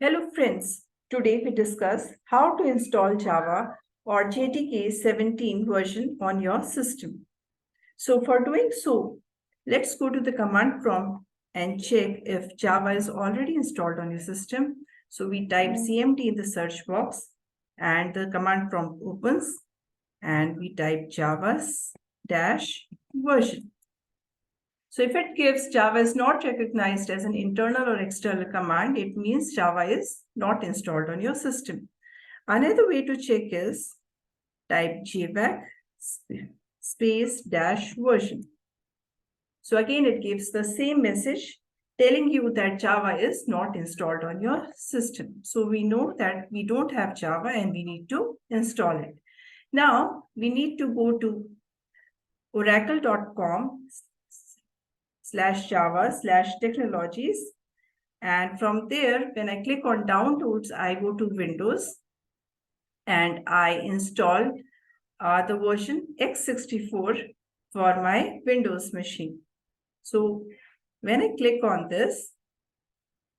Hello friends, today we discuss how to install Java or JDK 17 version on your system. So for doing so, let's go to the command prompt and check if Java is already installed on your system. So we type cmd in the search box and the command prompt opens and we type Java's-version. So if it gives Java is not recognized as an internal or external command, it means Java is not installed on your system. Another way to check is type jvac space dash version. So again, it gives the same message telling you that Java is not installed on your system. So we know that we don't have Java and we need to install it. Now we need to go to oracle.com/java/technologies. And from there, when I click on downloads, I go to Windows and I install the version x64 for my Windows machine. So when I click on this,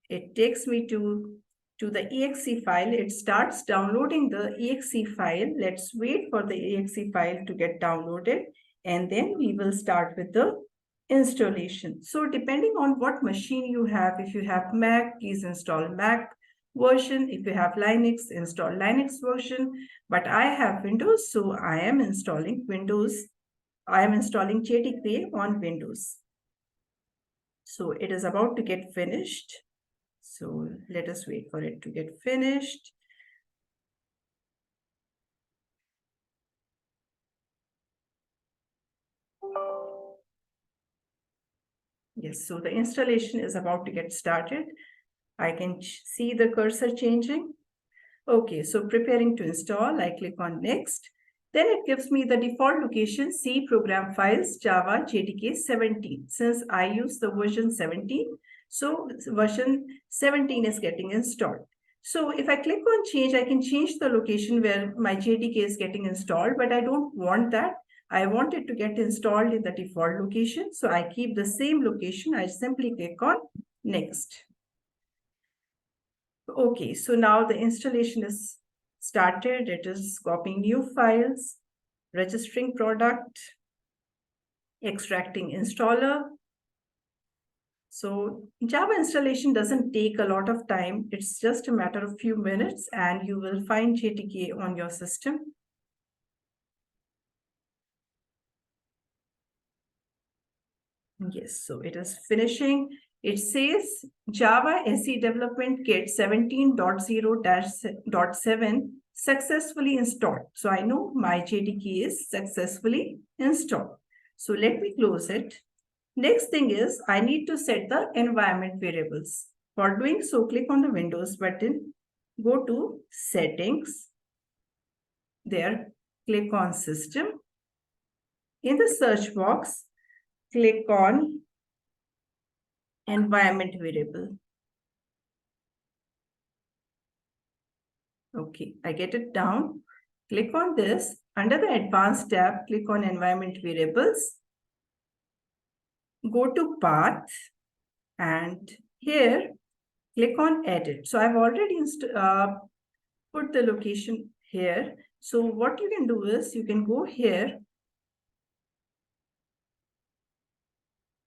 it takes me to the exe file. It starts downloading the exe file. Let's wait for the exe file to get downloaded and then we will start with the installation. So depending on what machine you have, if you have Mac, please install Mac version. If you have Linux, install Linux version. But I have Windows, so I am installing Windows. I am installing JDK on Windows. So it is about to get finished. So let us wait for it to get finished. Yes, so the installation is about to get started. I can see the cursor changing. Okay, so preparing to install, I click on next. Then it gives me the default location, C program files, Java JDK 17. Since I use the version 17, so version 17 is getting installed. So if I click on change, I can change the location where my JDK is getting installed, but I don't want that. I want it to get installed in the default location. So I keep the same location. I simply click on next. Okay, so now the installation is started. It is copying new files, registering product, extracting installer. So Java installation doesn't take a lot of time. It's just a matter of few minutes and you will find JDK on your system. Yes, so it is finishing. It says Java SE Development Kit 17.0-7 successfully installed. So I know my JDK is successfully installed. So let me close it. Next thing is I need to set the environment variables. For doing so, click on the Windows button, go to Settings. There, click on System. In the search box, click on environment variable. Okay, I get it down. Click on this. Under the Advanced tab, click on Environment Variables. Go to Path and here click on Edit. So I've already put the location here. So what you can do is you can go here.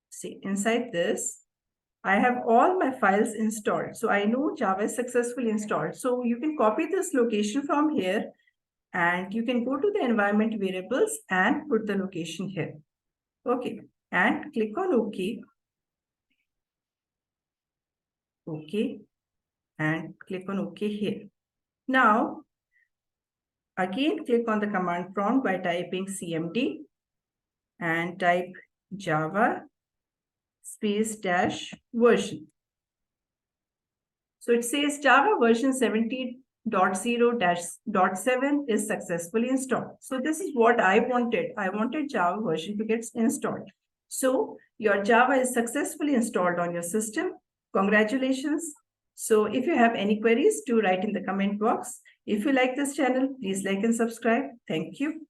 See, inside this, I have all my files installed. So I know Java is successfully installed. So you can copy this location from here and you can go to the environment variables and put the location here. Okay, and click on OK. OK, and click on OK here. Now, again, click on the command prompt by typing cmd and type Java space dash version. So it says Java version 17.0-7 is successfully installed. So this is what I wanted. I wanted Java version to get installed. So your Java is successfully installed on your system. Congratulations. So if you have any queries, do write in the comment box. If you like this channel, please like and subscribe. Thank you.